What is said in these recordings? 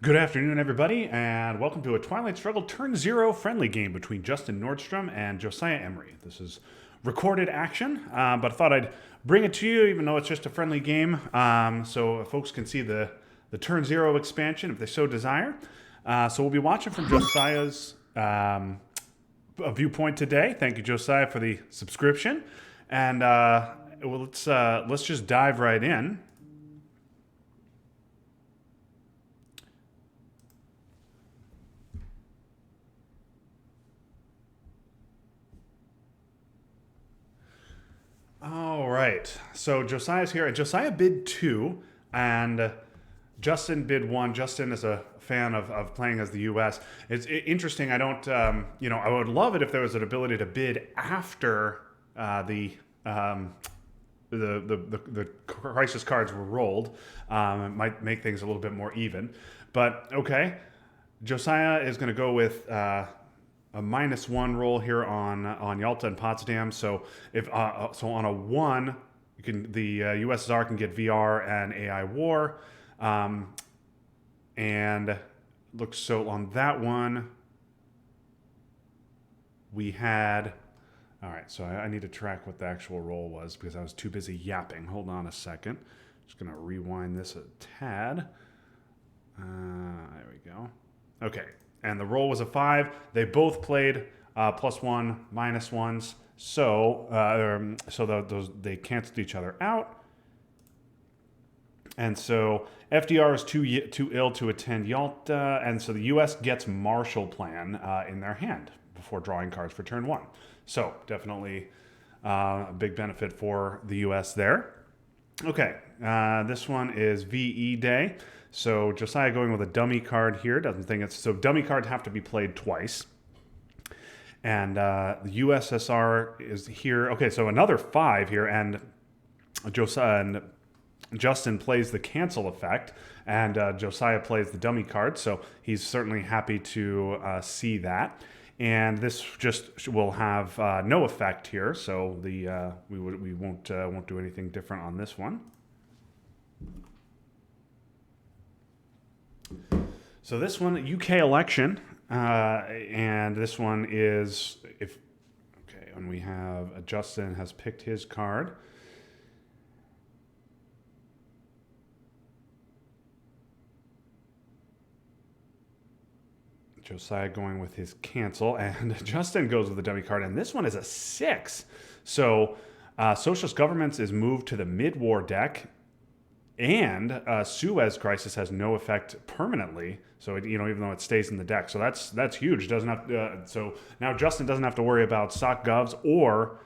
Good afternoon, everybody, and welcome to a Twilight Struggle Turn Zero friendly game between Justin Nordstrom and Josiah Emery. This is recorded action, but I thought I'd bring it to you, even though it's just a friendly game, so folks can see the Turn Zero expansion if they so desire. So we'll be watching from Josiah's viewpoint today. Thank you, Josiah, for the subscription, and let's just dive right in. All right. So Josiah's here. Josiah bid 2, and Justin bid 1. Justin is a fan of playing as the U.S. It's interesting. I don't, I would love it if there was an ability to bid after the crisis cards were rolled. It might make things a little bit more even. But okay, Josiah is going to go with a -1 roll here on Yalta and Potsdam. So if so on a 1, the USSR can get VR and AI war, and looks so on that one we had. All right, so I need to track what the actual roll was because I was too busy yapping. Hold on a second. Just gonna rewind this a tad. There we go. Okay, and the roll was a 5. They both played +1, -1s, so those they canceled each other out. And so FDR is too ill to attend Yalta, and so the U.S. gets Marshall Plan in their hand before drawing cards for turn 1. So definitely a big benefit for the U.S. there. Okay, this one is VE Day. So Josiah going with a dummy card here. Doesn't think it's so. Dummy cards have to be played twice. And the USSR is here. Okay, so another 5 here, and Josiah and Justin plays the cancel effect, and Josiah plays the dummy card. So he's certainly happy to see that. And this just will have no effect here. So we won't do anything different on this one. So this one, UK election, and this one is when we have Justin has picked his card. Josiah going with his cancel, and Justin goes with the dummy card, and this one is a 6. So socialist governments is moved to the mid-war deck, and Suez Crisis has no effect permanently. So even though it stays in the deck, so that's huge. Doesn't have so now Justin doesn't have to worry about sock govs or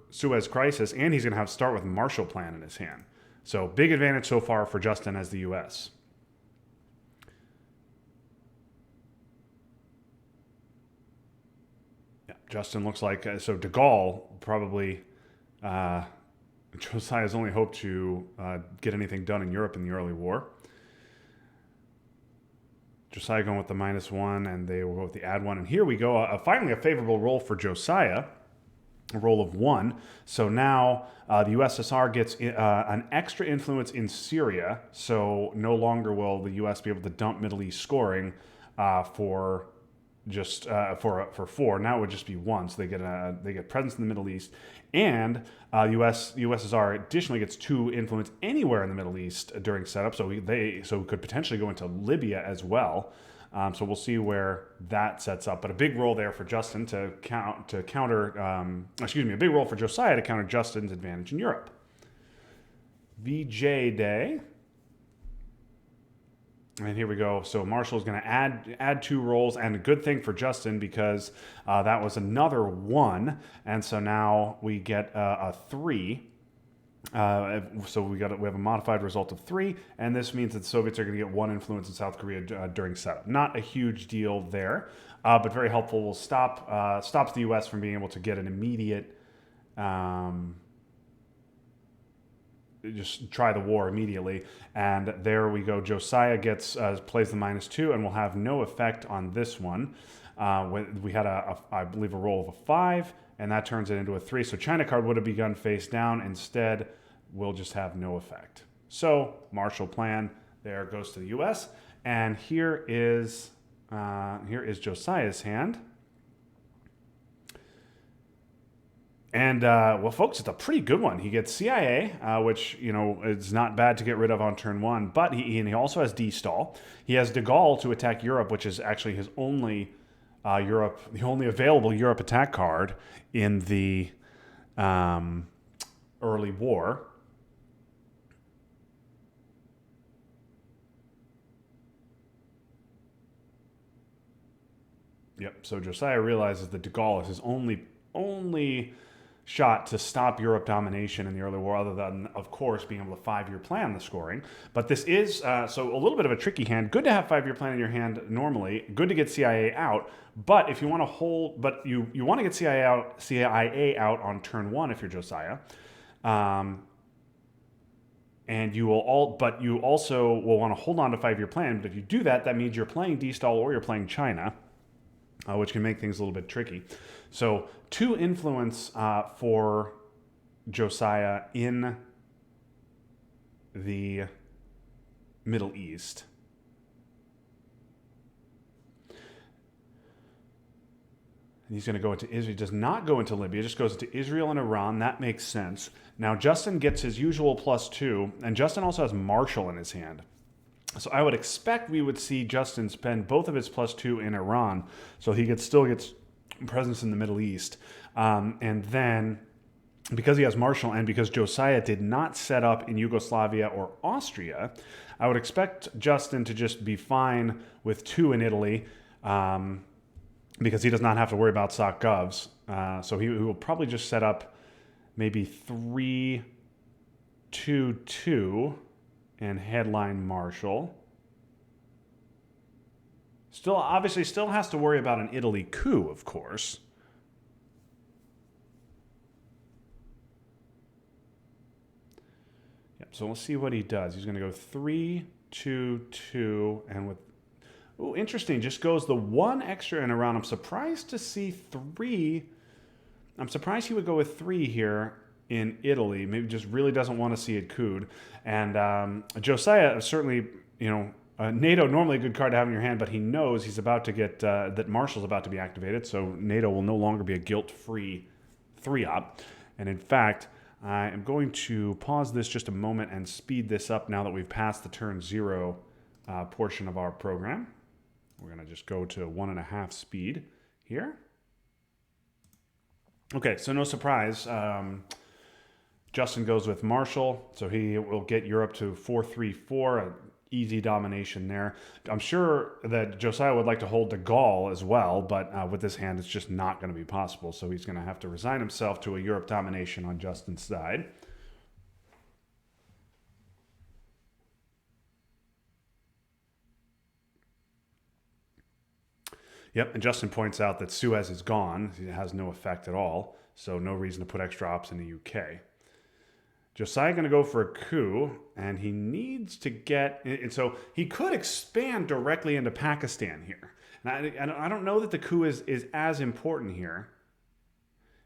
Suez Crisis, and he's going to have to start with Marshall Plan in his hand. So big advantage so far for Justin as the U.S. Yeah, Justin looks like so De Gaulle probably. Josiah's only hope to get anything done in Europe in the early war. Josiah going with the -1, and they will go with the add 1. And here we go. Finally, a favorable roll for Josiah, a roll of 1. So now the USSR gets an extra influence in Syria. So no longer will the U.S. be able to dump Middle East scoring for 4. Now it would just be 1. So they get presence in the Middle East, and USSR additionally gets 2 influence anywhere in the Middle East during setup. So we could potentially go into Libya as well. So we'll see where that sets up. But a big role there for Justin to counter. A big role for Josiah to counter Justin's advantage in Europe. VJ Day. And here we go. So Marshall's going to add 2 rolls, and a good thing for Justin because that was another 1, and so now we get a 3. So we have a modified result of 3, and this means that the Soviets are going to get 1 influence in South Korea during setup. Not a huge deal there, but very helpful. Will stops the U.S. from being able to get an immediate. Just try the war immediately, and there we go. Josiah plays the -2 and will have no effect on this one. We had I believe a roll of a 5, and that turns it into a 3. So China card would have begun face down. Instead, will just have no effect. So Marshall Plan, there goes to the U.S. And here is Josiah's hand. And, well, folks, it's a pretty good one. He gets CIA, which, is not bad to get rid of on turn one, but he also has D-Stall. He has de Gaulle to attack Europe, which is actually his only the only available Europe attack card in the early war. Yep, so Josiah realizes that de Gaulle is his only shot to stop Europe domination in the early war, other than, of course, being able to 5-year plan the scoring. But this is, so a little bit of a tricky hand. Good to have 5-year plan in your hand normally. Good to get CIA out. But if you want to hold, but you want to get CIA out on turn one if you're Josiah. And you also will want to hold on to 5-year plan. But if you do that, that means you're playing D-Stall or you're playing China, which can make things a little bit tricky. So 2 influence for Josiah in the Middle East. And he's going to go into Israel. He does not go into Libya, just goes into Israel and Iran. That makes sense. Now, Justin gets his usual +2, and Justin also has Marshall in his hand. So I would expect we would see Justin spend both of his +2 in Iran, so he still gets presence in the Middle East. And then, because he has Marshall and because Josiah did not set up in Yugoslavia or Austria, I would expect Justin to just be fine with 2 in Italy, because he does not have to worry about SOC Govs. So he will probably just set up maybe 3-2-2 and headline Marshall. Still has to worry about an Italy coup, of course. Yep, so we'll see what he does. He's going to go 3-2-2, and with... Oh, interesting. Just goes the 1 extra in Iran. I'm surprised to see 3. I'm surprised he would go with 3 here in Italy. Maybe just really doesn't want to see it cooed. And Josiah certainly, NATO, normally a good card to have in your hand, but he knows he's about to get, that Marshall's about to be activated, so NATO will no longer be a guilt-free 3-up. And in fact, I am going to pause this just a moment and speed this up now that we've passed the turn 0 portion of our program. We're going to just go to 1.5 speed here. Okay, so no surprise. Justin goes with Marshall, so he will get Europe to 4-3-4, an easy domination there. I'm sure that Josiah would like to hold de Gaulle as well, but with this hand, it's just not going to be possible. So he's going to have to resign himself to a Europe domination on Justin's side. Yep, and Justin points out that Suez is gone. It has no effect at all, so no reason to put extra ops in the UK. Josiah going to go for a coup, and he needs to get... And so he could expand directly into Pakistan here. And I don't know that the coup is as important here,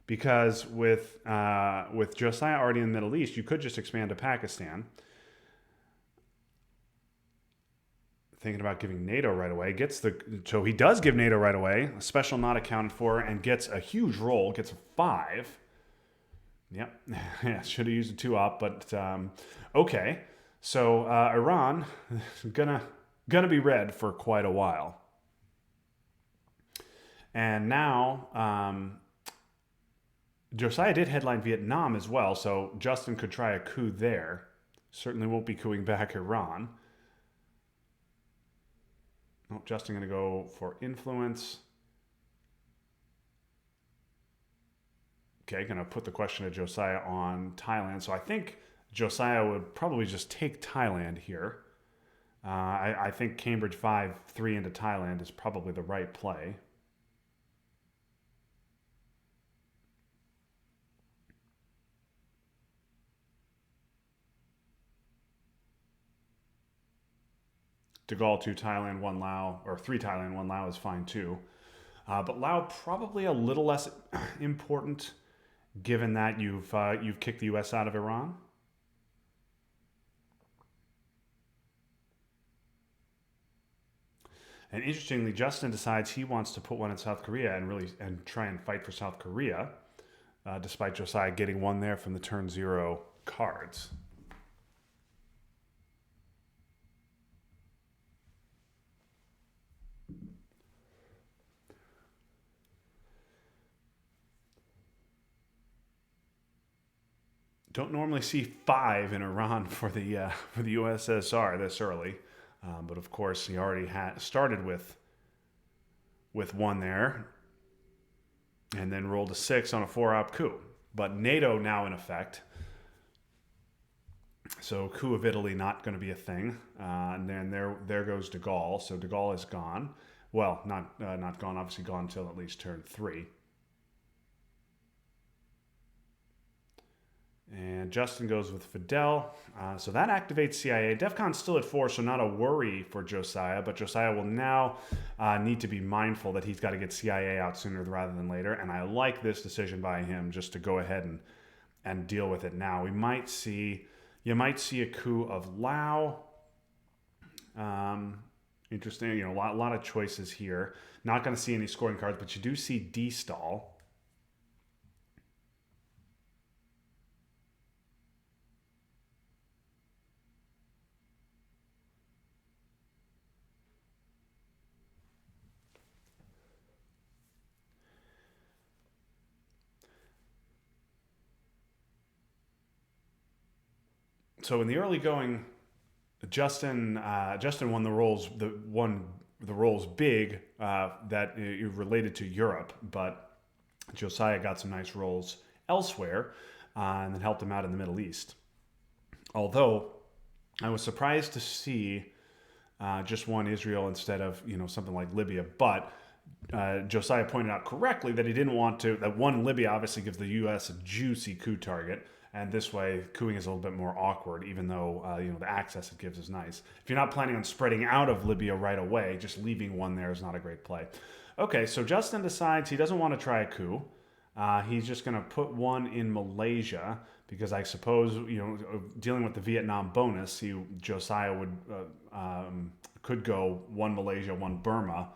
because with Josiah already in the Middle East, you could just expand to Pakistan. Thinking about giving NATO right away. So he does give NATO right away, a special not accounted for, and gets a huge roll, gets a 5. Yep, yeah, should have used a 2-op, but okay. So Iran gonna be red for quite a while. And now Josiah did headline Vietnam as well, so Justin could try a coup there. Certainly won't be coupping back Iran. Oh, Justin going to go for influence. Okay, going to put the question of Josiah on Thailand. So I think Josiah would probably just take Thailand here. I think Cambridge 5-3 into Thailand is probably the right play. De Gaulle 2 Thailand 1 Lao, or 3 Thailand 1 Lao is fine too. But Lao probably a little less important, given that you've kicked the U.S. out of Iran. And interestingly, Justin decides he wants to put one in South Korea and try and fight for South Korea, despite Josiah getting one there from the turn 0 cards. Don't normally see 5 in Iran for the USSR this early, but of course he already had started with 1 there, and then rolled a 6 on a 4-op coup. But NATO now in effect, so coup of Italy not going to be a thing, and then there goes de Gaulle. So de Gaulle is gone. Well, not gone. Obviously gone until at least turn 3. And Justin goes with Fidel. So that activates CIA. DEFCON's still at 4, so not a worry for Josiah. But Josiah will now need to be mindful that he's got to get CIA out sooner rather than later. And I like this decision by him just to go ahead and deal with it now. You might see a coup of Lao. Interesting. A lot of choices here. Not going to see any scoring cards, but you do see D-stall. So in the early going, Justin won the rolls big that related to Europe, but Josiah got some nice rolls elsewhere and then helped him out in the Middle East. Although I was surprised to see just one Israel instead of something like Libya, but Josiah pointed out correctly that he didn't want to. That one Libya obviously gives the U.S. a juicy coup target. And this way, cooing is a little bit more awkward, even though the access it gives is nice. If you're not planning on spreading out of Libya right away, just leaving one there is not a great play. Okay, so Justin decides he doesn't want to try a coup. He's just going to put one in Malaysia because I suppose dealing with the Vietnam bonus, Josiah could go 1 Malaysia, 1 Burma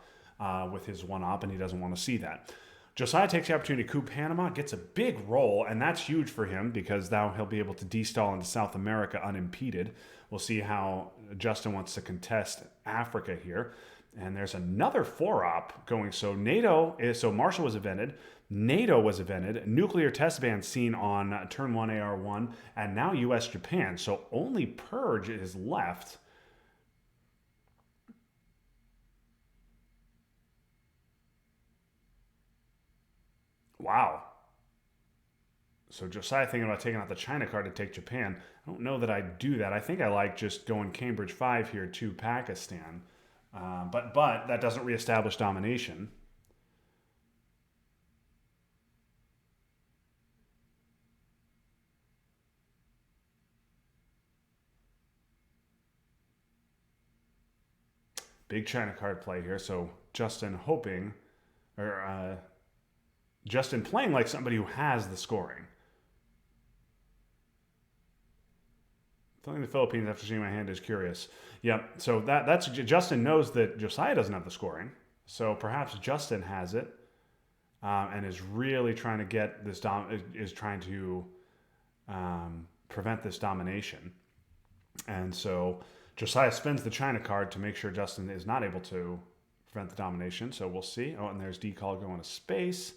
with his 1-op, and he doesn't want to see that. Josiah takes the opportunity to coup Panama, gets a big roll, and that's huge for him because now he'll be able to de-stall into South America unimpeded. We'll see how Justin wants to contest Africa here. And there's another 4-op going. So Marshall was invented, NATO was invented, nuclear test ban seen on turn 1 AR1, and now US-Japan. So only Purge is left. Wow. So Josiah thinking about taking out the China card to take Japan. I don't know that I'd do that. I think I like just going Cambridge 5 here to Pakistan. But that doesn't reestablish domination. Big China card play here. So Justin Justin playing like somebody who has the scoring. Filling the Philippines after seeing my hand is curious. Yeah, so that's Justin knows that Josiah doesn't have the scoring, so perhaps Justin has it, and is really trying to get this prevent this domination, and so Josiah spends the China card to make sure Justin is not able to prevent the domination. So we'll see. Oh, and there's D-call going to space.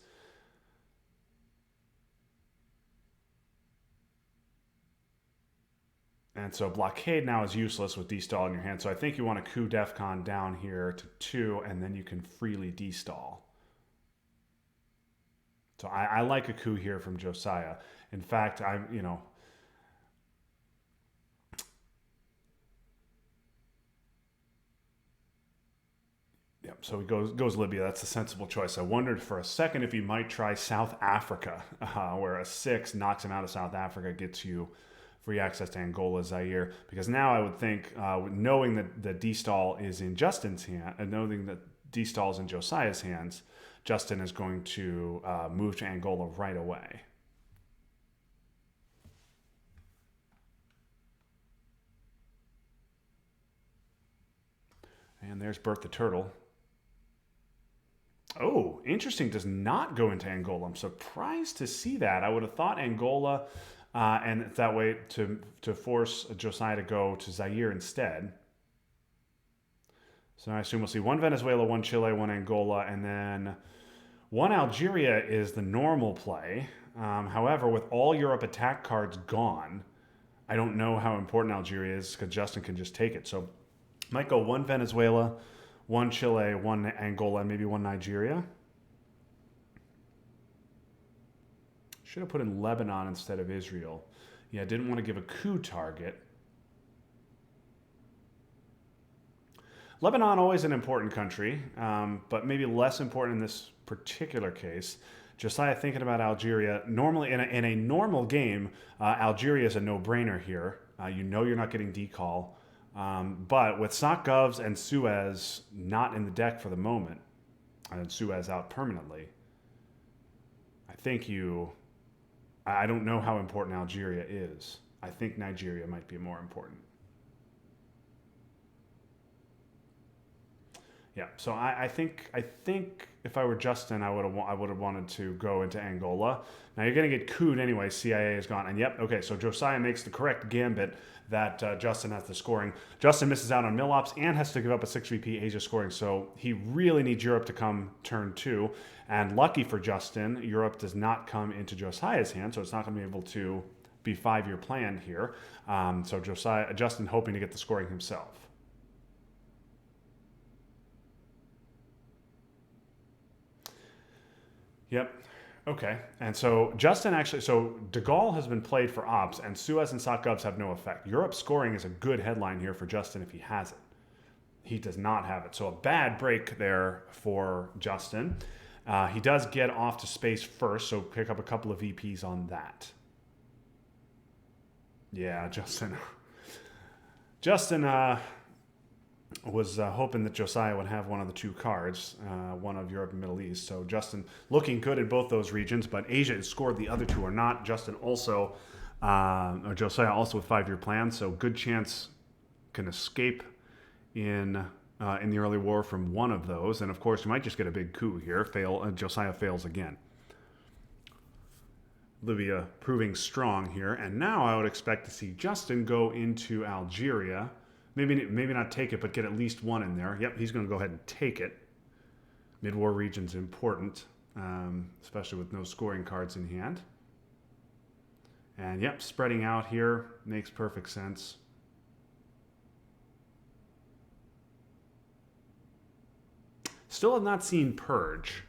And so blockade now is useless with D-stall in your hand. So I think you want to coup DEFCON down here to 2, and then you can freely D-stall. So I like a coup here from Josiah. In fact, Yep, so he goes Libya. That's a sensible choice. I wondered for a second if he might try South Africa, where a 6 knocks him out of South Africa, gets you free access to Angola, Zaire, because now I would think, knowing that the D-stall is in Justin's hand, and knowing that D-stall is in Josiah's hands, Justin is going to move to Angola right away. And there's Bert the Turtle. Oh, interesting. Does not go into Angola. I'm surprised to see that. I would have thought Angola, and that way to force Josiah to go to Zaire instead. So I assume we'll see one Venezuela, one Chile, one Angola, and then one Algeria is the normal play. However, with all Europe attack cards gone, I don't know how important Algeria is because Justin can just take it. So might go one Venezuela, one Chile, one Angola, and maybe one Nigeria. Should have put in Lebanon instead of Israel. Yeah, didn't want to give a coup target. Lebanon, always an important country, but maybe less important in this particular case. Josiah thinking about Algeria. Normally, in a normal game, Algeria is a no-brainer here. You know you're not getting decall. But with Sock Govs and Suez not in the deck for the moment, and Suez out permanently, I don't know how important Algeria is. I think Nigeria might be more important. Yeah, so I think if I were Justin, I would have wanted to go into Angola. Now you're going to get cooed anyway. CIA is gone, and yep, okay. So Josiah makes the correct gambit that Justin has the scoring. Justin misses out on Mill Ops and has to give up a 6 VP Asia scoring. So he really needs Europe to come turn 2. And lucky for Justin, Europe does not come into Josiah's hand, so it's not going to be able to be 5-year planned here. So Justin hoping to get the scoring himself. Yep. Okay. And so Justin so De Gaulle has been played for ops, and Suez and Sock-Govs have no effect. Europe scoring is a good headline here for Justin if he has it. He does not have it. So a bad break there for Justin. He does get off to space first, so pick up a couple of VPs on that. Yeah, Justin was hoping that Josiah would have one of the two cards, one of Europe and Middle East. So Justin looking good in both those regions, but Asia has scored. The other two are not. Justin also, or Josiah also with 5-year plans. So good chance can escape in the early war from one of those. And of course, you might just get a big coup here. Josiah fails again. Libya proving strong here. And now I would expect to see Justin go into Algeria. Maybe not take it, but get at least one in there. Yep, he's going to go ahead and take it. Mid-war region's important, especially with no scoring cards in hand. And yep, spreading out here makes perfect sense. Still have not seen Purge.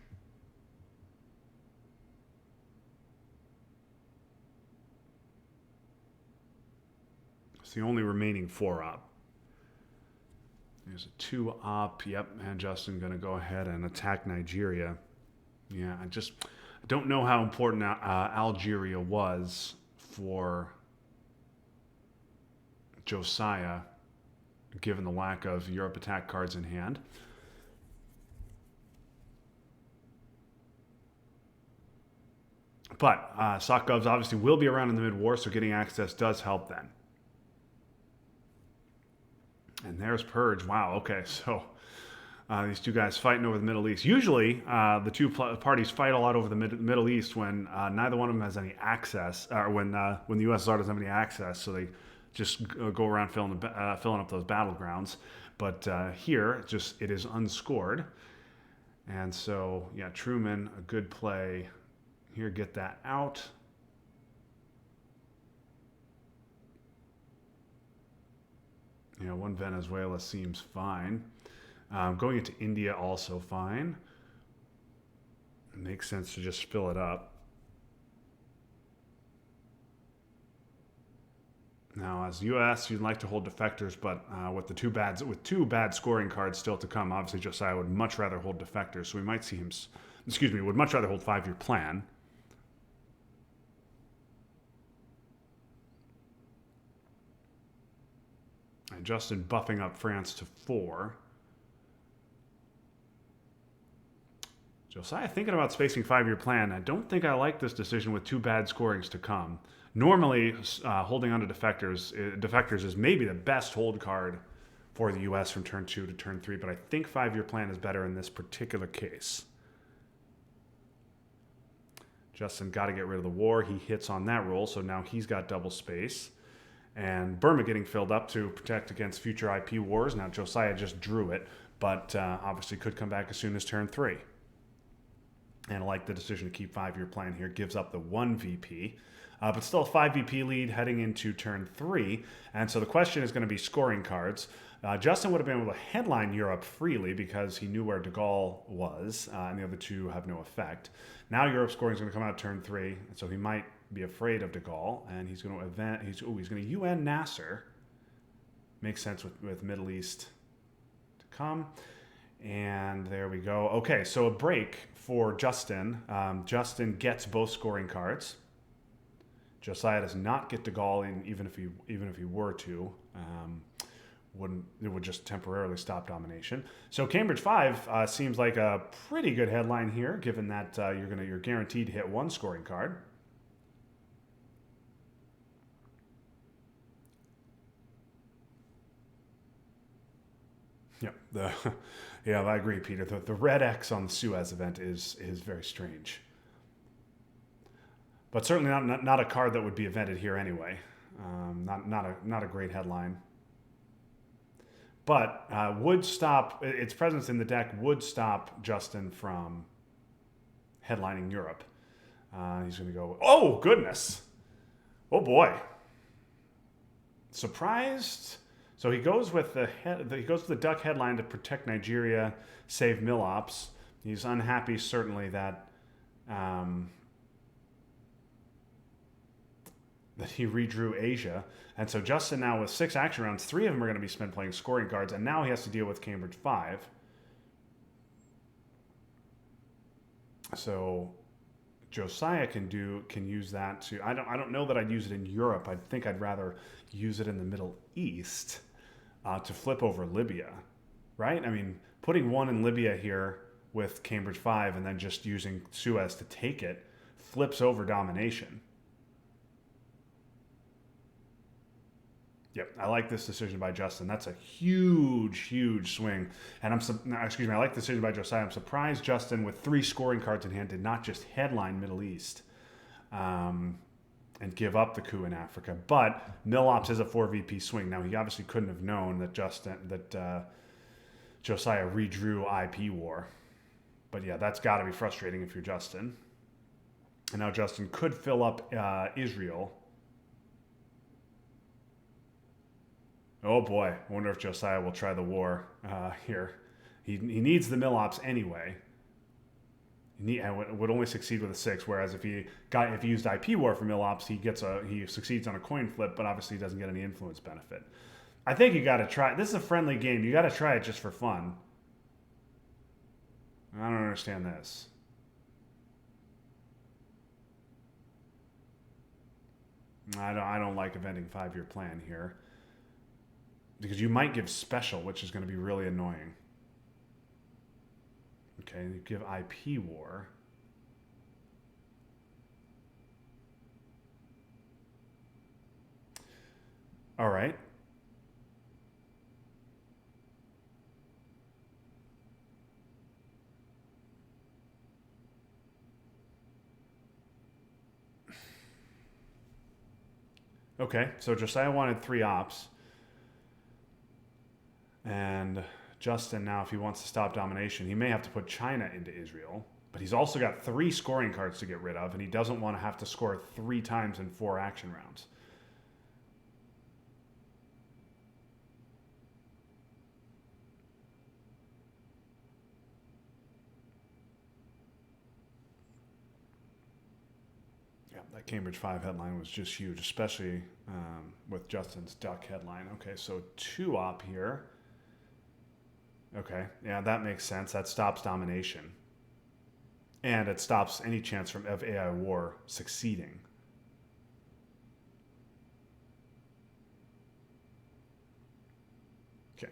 It's the only remaining 4-op. There's a 2-op. Yep, and Justin going to go ahead and attack Nigeria. Yeah, I don't know how important Algeria was for Josiah, given the lack of Europe attack cards in hand. But Sock-Govs obviously will be around in the mid-war, so getting access does help then. And there's Purge. Wow, okay, so these two guys fighting over the Middle East. Usually, the two parties fight a lot over the Middle East when neither one of them has any access, or when the USSR doesn't have any access, so they just go around filling up those battlegrounds. But here, it is unscored. And so, yeah, Truman, a good play. Here, get that out. You know, one Venezuela seems fine. Going into India also fine. It makes sense to just fill it up. Now, as U.S., you'd like to hold defectors, but with two bad scoring cards still to come, obviously Josiah would much rather hold defectors. So we might see him. Would much rather hold 5-year plan. And Justin buffing up France to 4. Josiah thinking about spacing 5-year plan. I don't think I like this decision with 2 bad scorings to come. Normally, holding on to defectors is maybe the best hold card for the U.S. from turn 2 to turn 3, but I think 5-year plan is better in this particular case. Justin got to get rid of the war. He hits on that roll, so now he's got double space. And Burma getting filled up to protect against future IP wars. Now Josiah just drew it, but obviously could come back as soon as turn 3. And I like the decision to keep 5-year plan here. Gives up the 1 VP. But still a 5 VP lead heading into turn 3. And so the question is going to be scoring cards. Justin would have been able to headline Europe freely because he knew where de Gaulle was, and the other two have no effect. Now Europe scoring is going to come out turn 3, and so he might be afraid of de Gaulle, and he's going to he's going to UN Nasser. Makes sense with Middle East to come. And there we go. Okay, so a break for Justin. Justin gets both scoring cards. Josiah does not get de Gaulle, even if he were to. It would just temporarily stop domination. So Cambridge 5 seems like a pretty good headline here, given that you're guaranteed to hit 1 scoring card. Yeah, I agree, Peter. The red X on the Suez event is very strange, but certainly not a card that would be evented here anyway. Not a great headline. But would stop its presence in the deck would stop Justin from headlining Europe. He's going to go. Oh goodness! Oh boy! Surprised. So he goes with the duck headline to protect Nigeria, save Milops. He's unhappy certainly that he redrew Asia. And so Justin now with 6 action rounds, 3 of them are going to be spent playing scoring cards, and now he has to deal with Cambridge 5. So Josiah can use that to. I don't know that I'd use it in Europe. I think I'd rather use it in the Middle East to flip over Libya, right? I mean, putting 1 in Libya here with Cambridge 5 and then just using Suez to take it flips over domination. Yep, I like this decision by Justin. That's a huge swing. And I like the decision by Josiah. I'm surprised Justin, with 3 scoring cards in hand, did not just headline Middle East and give up the coup in Africa. But Milops is a 4 VP swing. Now, he obviously couldn't have known that Josiah redrew IP war. But yeah, that's got to be frustrating if you're Justin. And now Justin could fill up Israel. Oh boy, I wonder if Josiah will try the war here. He needs the Milops anyway. Would only succeed with a 6, whereas if he used IP war for Milops, he succeeds on a coin flip, but obviously he doesn't get any influence benefit. I think you got to try. This is a friendly game. You got to try it just for fun. I don't understand this. I don't like eventing 5-year plan here. Because you might give special, which is going to be really annoying. Okay, you give IP war. All right. Okay, so Josiah wanted 3 ops. And Justin, now, if he wants to stop domination, he may have to put China into Israel. But he's also got 3 scoring cards to get rid of, and he doesn't want to have to score 3 times in 4 action rounds. Yeah, that Cambridge 5 headline was just huge, especially with Justin's duck headline. Okay, so 2 op here. Okay, yeah, that makes sense. That stops domination. And it stops any chance of AI war succeeding. Okay.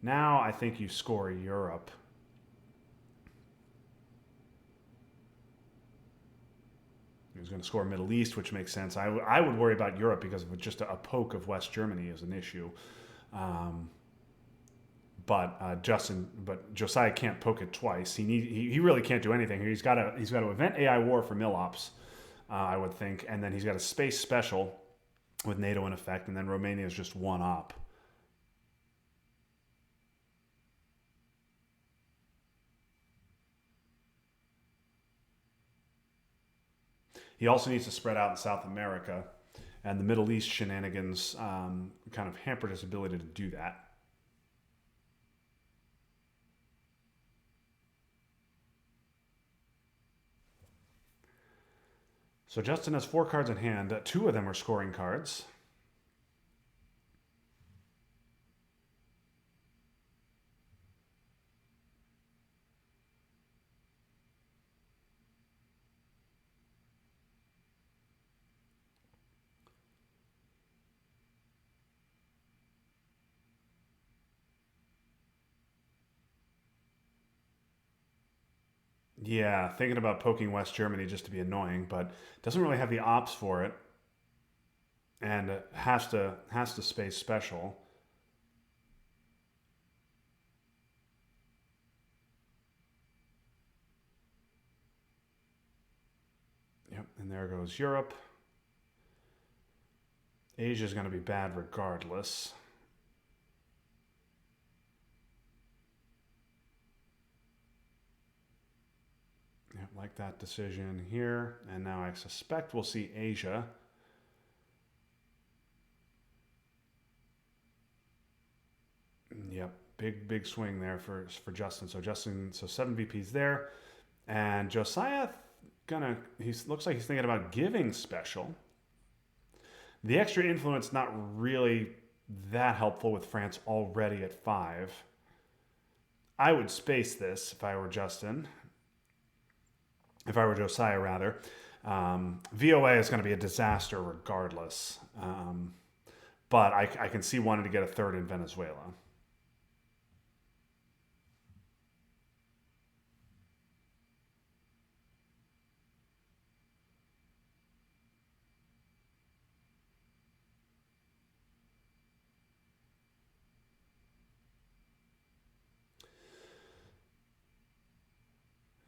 Now I think you score Europe. He's going to score Middle East, which makes sense. I would worry about Europe because of just a poke of West Germany is an issue. but Josiah can't poke it twice. He really can't do anything here. He's got to event AI war for Milops, I would think, and then he's got a space special with NATO in effect, and then Romania is just one op. He also needs to spread out in South America, and the Middle East shenanigans kind of hampered his ability to do that. So Justin has 4 cards in hand. 2 of them are scoring cards. Yeah, thinking about poking West Germany just to be annoying, but doesn't really have the ops for it, and has to space special. Yep, and there goes Europe. Asia's going to be bad regardless. Yep, like that decision here, and now I suspect we'll see Asia. Yep, big swing there for Justin. So 7 VPs there, and Josiah he looks like he's thinking about giving special. The extra influence not really that helpful with France already at 5. I would space this if I were Justin. If I were Josiah, rather. VOA is going to be a disaster regardless. But I can see wanting to get a 3rd in Venezuela.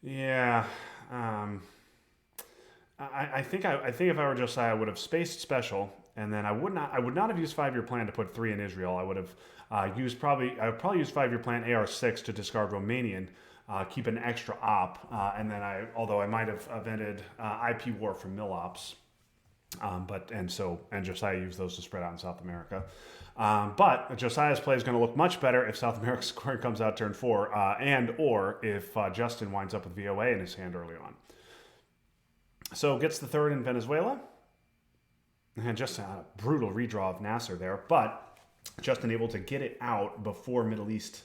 Yeah. I think if I were Josiah, I would have spaced special, and then I would not have used 5-year plan to put 3 in Israel. I would have I would probably use 5-year plan AR6 to discard Romanian, keep an extra op, and then although I might have evented IP war from Milops, and Josiah used those to spread out in South America. But Josiah's play is going to look much better if South America's scoring comes out turn 4, or if Justin winds up with VOA in his hand early on. So gets the 3rd in Venezuela, and just a brutal redraw of Nasser there, but Justin able to get it out before Middle East,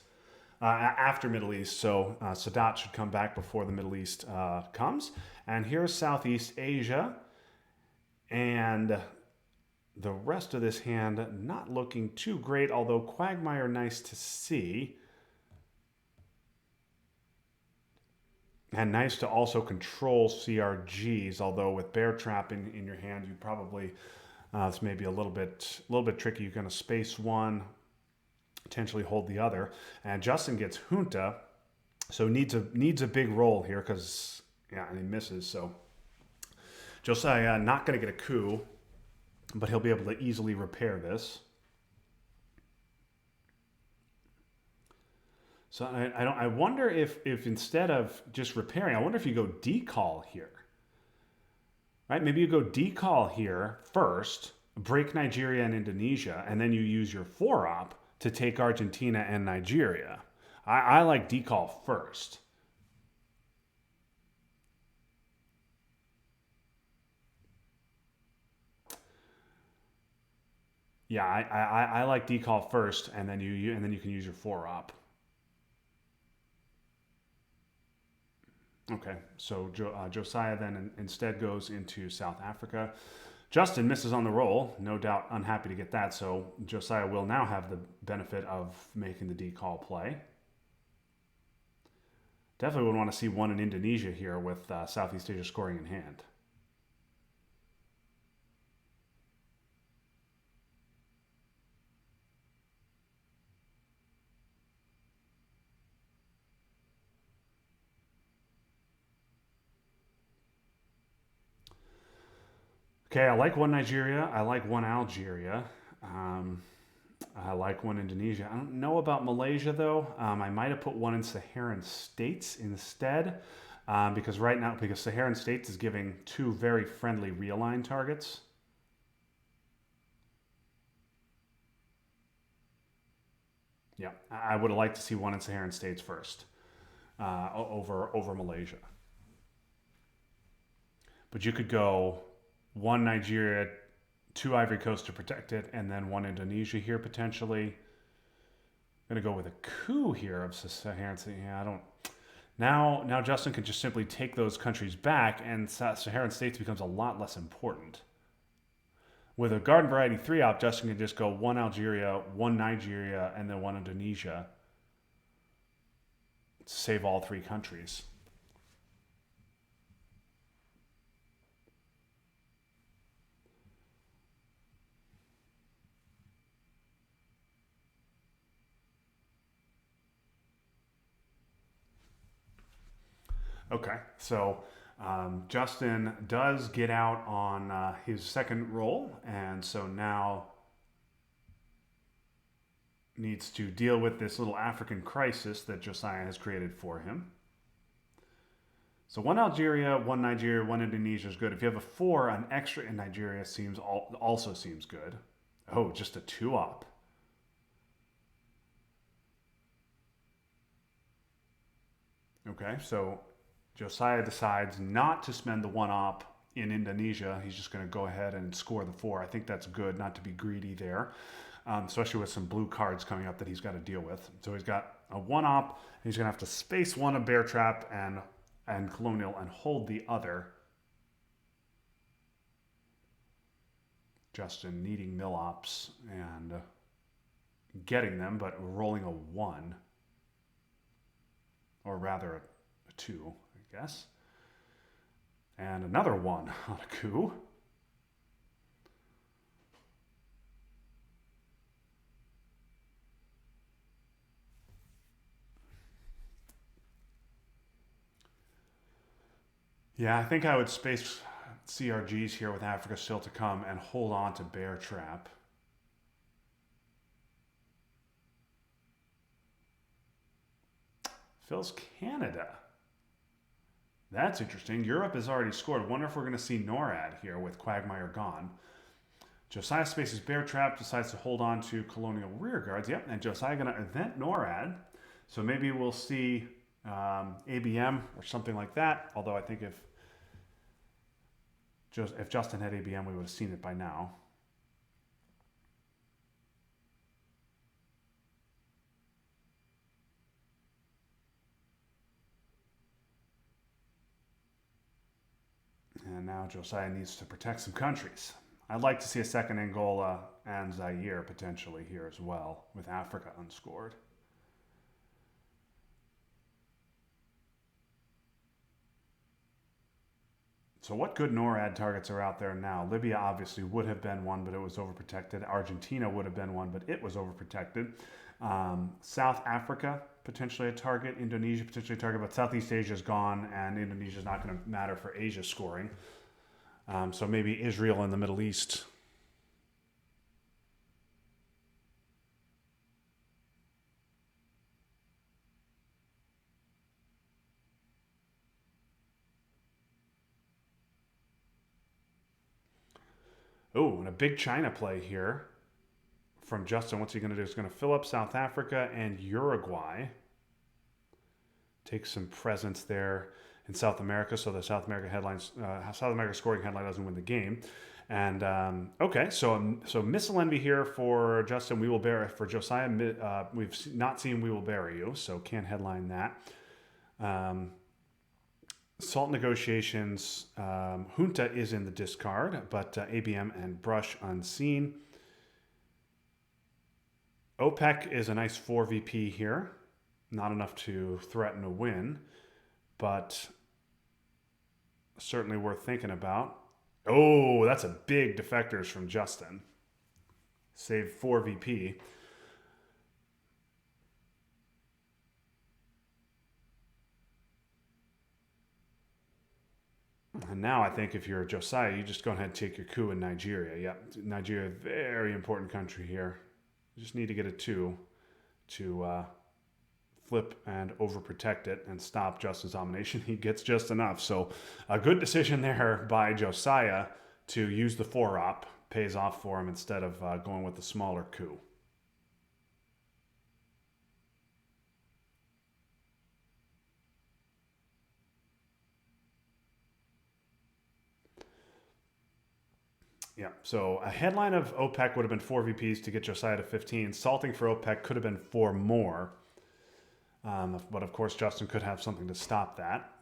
after Middle East. So Sadat should come back before the Middle East comes. And here's Southeast Asia, and the rest of this hand not looking too great, although Quagmire nice to see. And nice to also control CRGs, although with Bear Trap in your hand, you probably, it's maybe a little bit tricky. You're going to space one, potentially hold the other. And Justin gets Junta, so needs a big roll here because, and he misses. So Josiah not going to get a coup, but he'll be able to easily repair this. So I wonder if instead of just repairing, I wonder if you go decall here. Right? Maybe you go decall here first, break Nigeria and Indonesia, and then you use your 4-op to take Argentina and Nigeria. I like decall first. Yeah, I like decall first, and then you can use your 4-op. Okay, so Josiah then instead goes into South Africa. Justin misses on the roll, no doubt unhappy to get that, so Josiah will now have the benefit of making the decall play. Definitely would want to see one in Indonesia here with Southeast Asia scoring in hand. Okay, I like one Nigeria. I like one Algeria. Um, I like one Indonesia. I don't know about Malaysia though. I might have put one in Saharan states instead, because right now, because Saharan states is giving two very friendly realign targets. Yeah, I would have liked to see one in Saharan states first, over Malaysia. But you could go one Nigeria, two Ivory Coast to protect it, and then one Indonesia here potentially. I'm gonna go with a coup here of Saharan. Yeah, I don't. Now Justin can just simply take those countries back, and Saharan states becomes a lot less important. With a garden variety 3 op, Justin can just go one Algeria, one Nigeria, and then one Indonesia to save all three countries. Okay, so Justin does get out on his second roll, and so now needs to deal with this little African crisis that Josiah has created for him. So one Algeria, one Nigeria, one Indonesia is good. If you have a 4, an extra in Nigeria also seems good. Oh, just a 2 op. Okay, so Josiah decides not to spend the 1 op in Indonesia. He's just going to go ahead and score the 4. I think that's good, not to be greedy there, especially with some blue cards coming up that he's got to deal with. So he's got a 1 op. He's going to have to space one of Bear Trap and Colonial and hold the other. Justin needing mill ops and getting them, but rolling a 1. Or rather a 2, I guess. And another 1 on a coup. Yeah, I think I would space CRGs here with Africa still to come and hold on to Bear Trap. Phil's Canada. That's interesting. Europe has already scored. Wonder if we're going to see NORAD here with Quagmire gone. Josiah spaces Bear Trap, decides to hold on to Colonial Rearguards. Yep, and Josiah going to event NORAD. So maybe we'll see ABM or something like that. Although I think if Justin had ABM, we would have seen it by now. And now Josiah needs to protect some countries. I'd like to see a second Angola and Zaire potentially here as well, with Africa unscored. So what good NORAD targets are out there now? Libya obviously would have been one, but it was overprotected. Argentina would have been one, but it was overprotected. South Africa, potentially a target. Indonesia, potentially a target, but Southeast Asia is gone, and Indonesia is not going to matter for Asia scoring. So maybe Israel and the Middle East. Oh, and a big China play here from Justin. What's he going to do? He's going to fill up South Africa and Uruguay. Take some presence there in South America, so the South America scoring headline doesn't win the game. And okay, so missile envy here for Justin. We will bear for Josiah. We've not seen we will bury you, so can't headline that. Salt negotiations. Junta is in the discard, but ABM and Brush unseen. OPEC is a nice 4 VP here. Not enough to threaten a win, but certainly worth thinking about. Oh, that's a big defectors from Justin. Save 4 VP. And And now I think if you're Josiah, you just go ahead and take your coup in Nigeria. Yep, Nigeria, very important country here. You just need to get a 2 to flip and overprotect it and stop Justin's domination. He gets just enough. So a good decision there by Josiah to use the 4-op. Pays off for him instead of going with the smaller coup. Yeah, so a headline of OPEC would have been 4 VPs to get Josiah to 15. Salting for OPEC could have been 4 more. But of course, Justin could have something to stop that.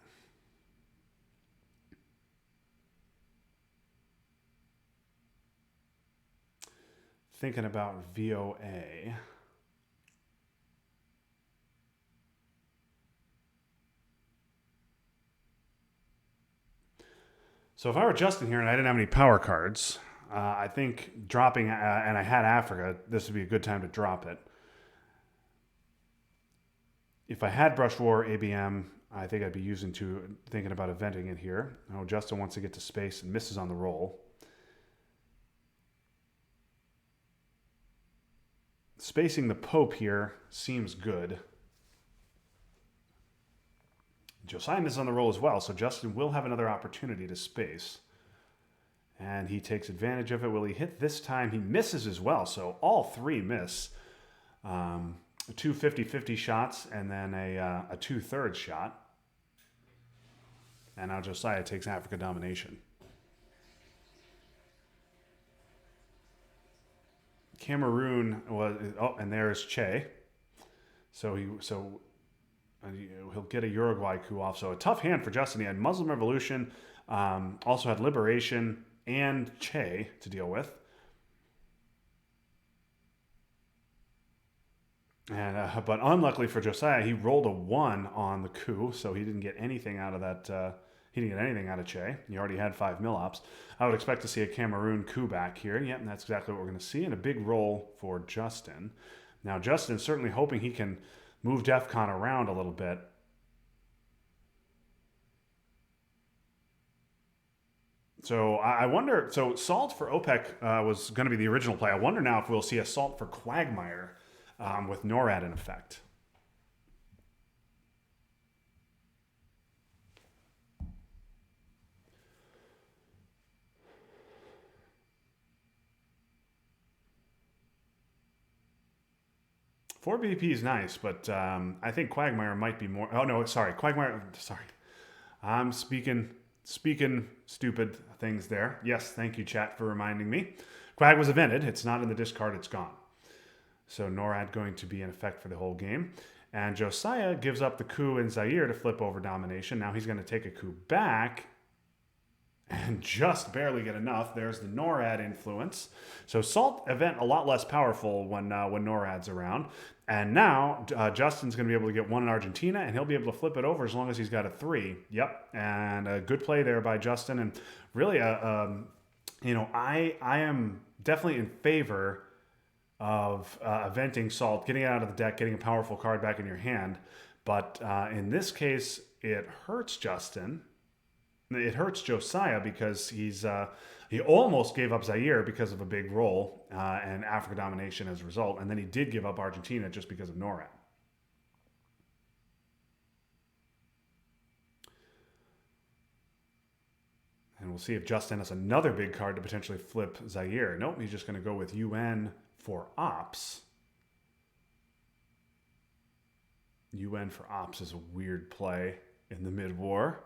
Thinking about VOA. So if I were Justin here and I didn't have any power cards, I think dropping, and I had Africa, this would be a good time to drop it. If I had Brush War, ABM, I think I'd be thinking about eventing it here. Oh, Justin wants to get to space and misses on the roll. Spacing the Pope here seems good. Josiah is on the roll as well, so Justin will have another opportunity to space. And he takes advantage of it. Will he hit this time? He misses as well, so all 3 miss. 2 50-50 shots and then a 2/3 shot. And now Josiah takes Africa domination. Cameroon was, and there's Che. So he'll get a Uruguay coup off. So a tough hand for Justin. He had Muslim Revolution, also had Liberation and Che to deal with. And but unluckily for Josiah, he rolled a 1 on the coup, so he didn't get anything out of that. He didn't get anything out of Che. He already had 5 mil-ops. I would expect to see a Cameroon coup back here. Yep, and that's exactly what we're going to see. And a big roll for Justin. Now, Justin's certainly hoping he can move DEFCON around a little bit. So I wonder, so Salt for OPEC was going to be the original play. I wonder now if we'll see a Salt for Quagmire with NORAD in effect. Four BP is nice, but I think Quagmire might be more. Oh no, sorry, Quagmire. Sorry, I'm speaking stupid things there. Yes, thank you, chat, for reminding me. Quag was evented. It's not in the discard. It's gone. So NORAD going to be in effect for the whole game. And Josiah gives up the coup in Zaire to flip over domination. Now he's going to take a coup back and just barely get enough. There's the NORAD influence. So Salt event a lot less powerful when NORAD's around. And now Justin's going to be able to get 1 in Argentina, and he'll be able to flip it over as long as he's got a 3. Yep, and a good play there by Justin. And really, I am definitely in favor of eventing Salt, getting it out of the deck, getting a powerful card back in your hand. But in this case, it hurts Justin. It hurts Josiah because he almost gave up Zaire because of a big roll and Africa domination as a result. And then he did give up Argentina just because of NORAD. And we'll see if Justin has another big card to potentially flip Zaire. Nope, he's just going to go with UN for Ops. UN for Ops is a weird play in the mid-war.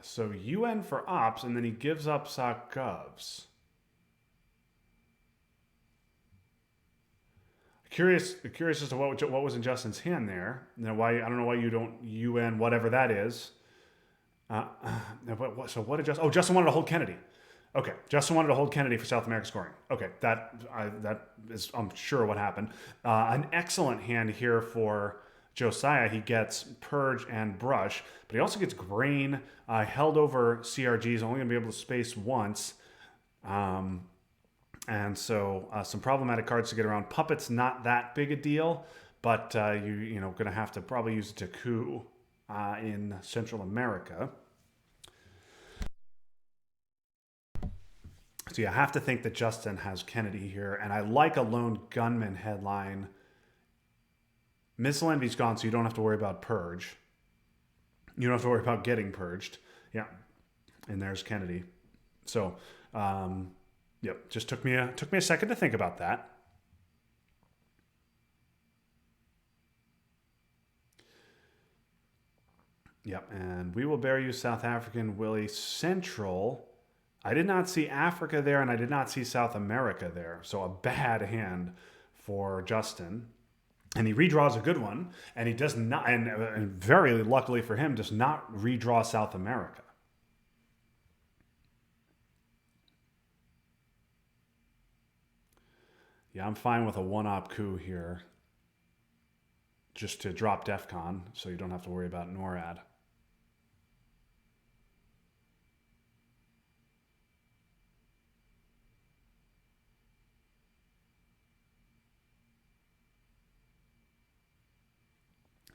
So UN for Ops, and then he gives up SocGovs. Curious as to what was in Justin's hand there. Now, why I don't know why you don't UN whatever that is. So what did Justin? Oh, Justin wanted to hold Kennedy. Okay, Justin wanted to hold Kennedy for South America scoring. Okay, that is I'm sure what happened. An excellent hand here for Josiah. He gets Purge and Brush, but he also gets Grain, held over CRG. He's only going to be able to space once. And so some problematic cards to get around. Puppet's not that big a deal, but going to have to probably use it to coup in Central America. So you have to think that Justin has Kennedy here, and I like a lone gunman headline. Missile Envy's gone, so you don't have to worry about purge. You don't have to worry about getting purged. Yeah, and there's Kennedy. So, yep, just took me a second to think about that. Yep, and we will bear you, South African Willie. Central. I did not see Africa there, and I did not see South America there. So a bad hand for Justin. And he redraws a good one, and he does not, and very luckily for him, does not redraw South America. Yeah, I'm fine with a one-op coup here, just to drop DEFCON, so you don't have to worry about NORAD.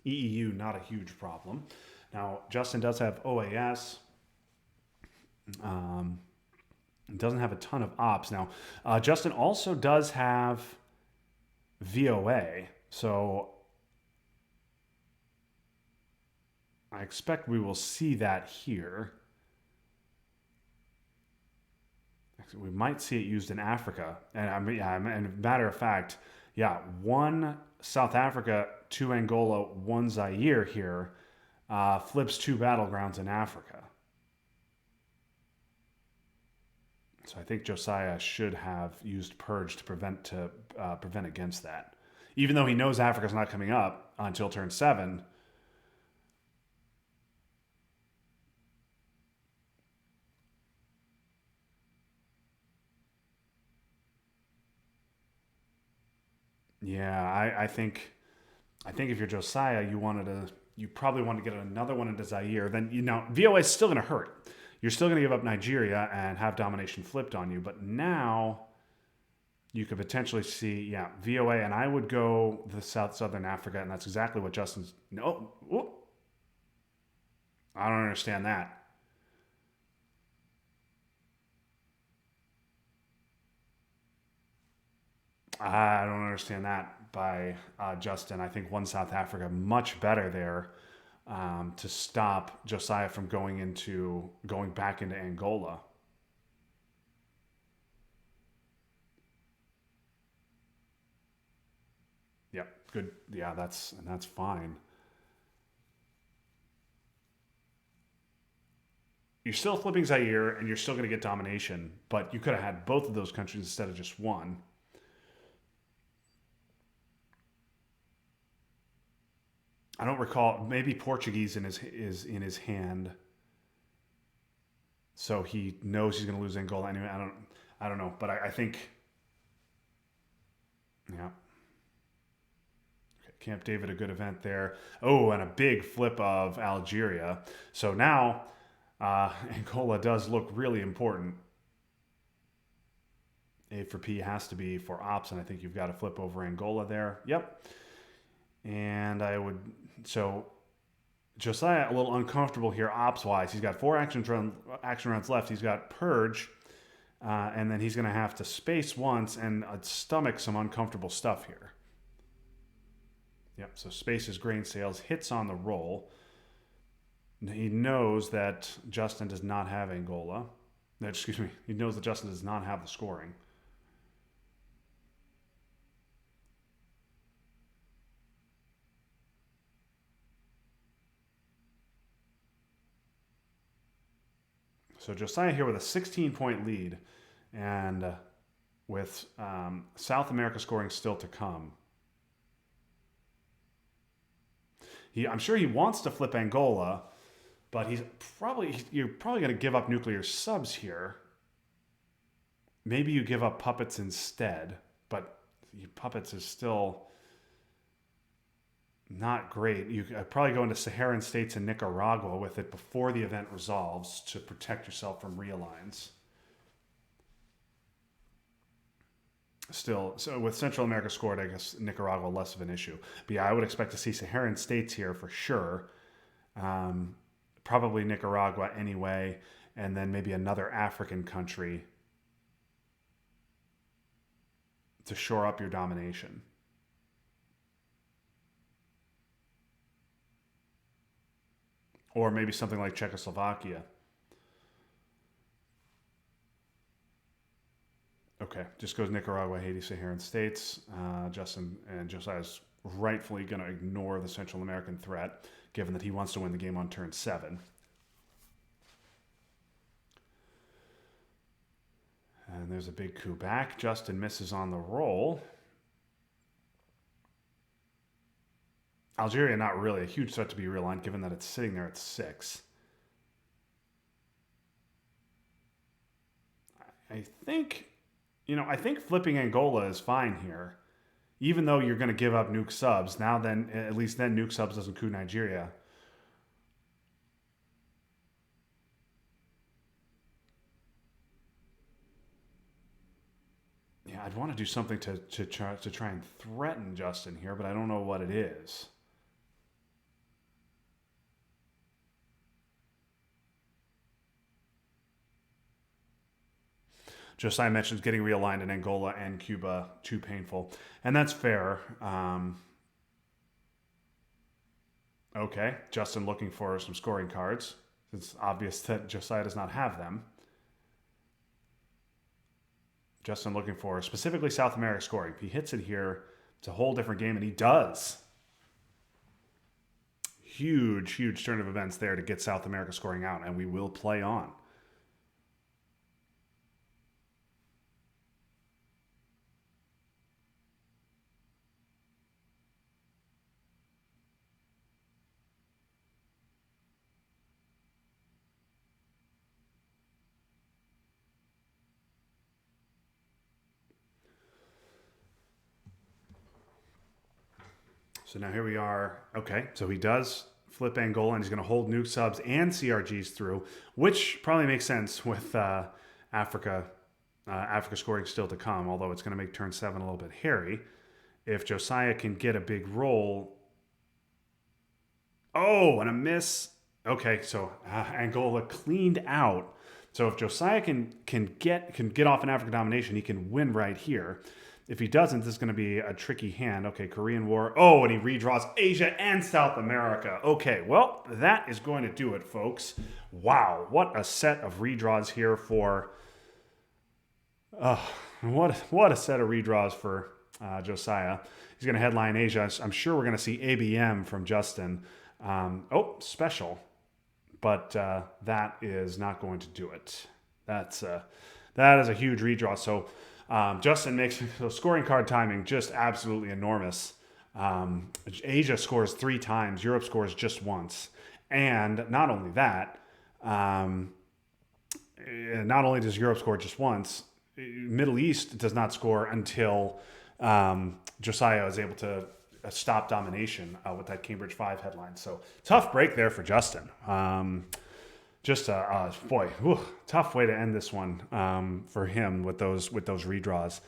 EEU, not a huge problem. Now, Justin does have OAS. Doesn't have a ton of ops. Now, Justin also does have VOA. So I expect we will see that here. Actually, we might see it used in Africa. And I mean, and matter of fact, yeah, one South Africa, two Angola, one Zaire here, flips two battlegrounds in Africa. So I think Josiah should have used purge to prevent against that, even though he knows Africa's not coming up until turn 7. Yeah, I think if you're Josiah, you probably want to get another one into Zaire. Then VOA is still going to hurt. You're still going to give up Nigeria and have domination flipped on you. But now you could potentially see, VOA, and I would go the Southern Africa, and that's exactly what Justin's. No, whoop. I don't understand that. I don't understand that by Justin. I think one South Africa much better there to stop Josiah from going back into Angola. Yep, good. Yeah, that's fine. You're still flipping Zaire, and you're still going to get domination, but you could have had both of those countries instead of just one. I don't recall. Maybe Portuguese is in his hand, so he knows he's going to lose Angola anyway. I don't know, but I think, yeah. Okay, Camp David, a good event there. Oh, and a big flip of Algeria. So now Angola does look really important. A for P has to be for ops, and I think you've got to flip over Angola there. Yep. And so Josiah a little uncomfortable here ops-wise. He's got 4 action rounds left. He's got Purge, and then he's going to have to space once and stomach some uncomfortable stuff here. Yep, so spaces grain sales, hits on the roll. He knows that Justin does not have Angola. Excuse me. He knows that Justin does not have the scoring. So Josiah here with a 16-point lead, and with South America scoring still to come. I'm sure he wants to flip Angola, but you're probably going to give up nuclear subs here. Maybe you give up puppets instead, but puppets is still not great. You could probably go into Saharan states and Nicaragua with it before the event resolves to protect yourself from realigns. still, so with Central America scored, I guess Nicaragua less of an issue. But yeah, I would expect to see Saharan states here for sure. Probably Nicaragua anyway, and then maybe another African country to shore up your domination. Or maybe something like Czechoslovakia. Okay, just goes Nicaragua, Haiti, Saharan states. Justin and Josiah is rightfully going to ignore the Central American threat, given that he wants to win the game on turn 7. And there's a big coup back. Justin misses on the roll. Algeria, not really a huge threat to be realigned, given that it's sitting there at 6. I think, I think flipping Angola is fine here. Even though you're going to give up nuke subs, now then, at least then nuke subs doesn't coup Nigeria. Yeah, I'd want to do something to try and threaten Justin here, but I don't know what it is. Josiah mentions getting realigned in Angola and Cuba too painful, and that's fair. Okay, Justin looking for some scoring cards. It's obvious that Josiah does not have them. Justin looking for specifically South America scoring. If he hits it here, it's a whole different game, and he does. Huge turn of events there to get South America scoring out, and we will play on. So now here we are. Okay, so he does flip Angola, and he's going to hold nuke subs and CRGs through, which probably makes sense with Africa scoring still to come, although it's going to make turn 7 a little bit hairy. If Josiah can get a big roll. Oh, and a miss. Okay, so Angola cleaned out. So if Josiah can get off an African domination, he can win right here. If he doesn't, this is going to be a tricky hand. Okay, Korean War. Oh, and he redraws Asia and South America. Okay, well, that is going to do it, folks. Wow, what a set of redraws here for... what a set of redraws for Josiah. He's going to headline Asia. I'm sure we're going to see ABM from Justin. Special. But that is not going to do it. That is a huge redraw. So... Justin makes the scoring card timing just absolutely enormous. Asia scores 3 times. Europe scores just once. And not only that, not only does Europe score just once, Middle East does not score until Josiah is able to stop domination with that Cambridge 5 headline. So tough break there for Justin. Just tough way to end this one for him with those redraws.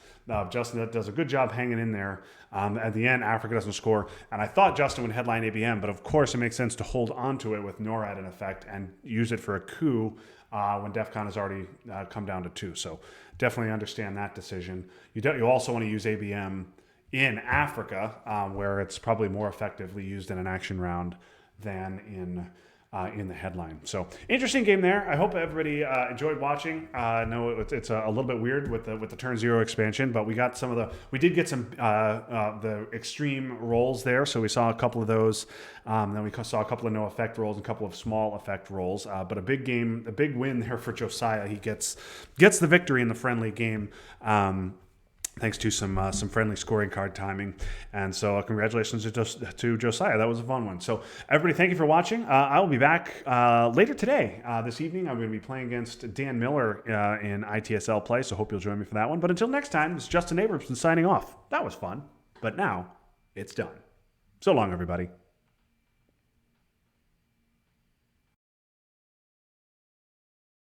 Justin does a good job hanging in there. At the end, Africa doesn't score, and I thought Justin would headline ABM, but of course it makes sense to hold onto it with NORAD in effect and use it for a coup when DEFCON has already come down to 2. So definitely understand that decision. You also want to use ABM in Africa, where it's probably more effectively used in an action round than in the headline. So interesting game there. I hope everybody enjoyed watching. I know it's a little bit weird with the turn 0 expansion, but we did get some the extreme rolls there. So we saw a couple of those. Then we saw a couple of no effect rolls and a couple of small effect rolls. But a big win there for Josiah. He gets the victory in the friendly game. Thanks to some friendly scoring card timing. And so congratulations to Josiah. That was a fun one. So everybody, thank you for watching. I will be back later today. This evening, I'm going to be playing against Dan Miller in ITSL play, so hope you'll join me for that one. But until next time, this is Justin Abramson signing off. That was fun, but now it's done. So long, everybody.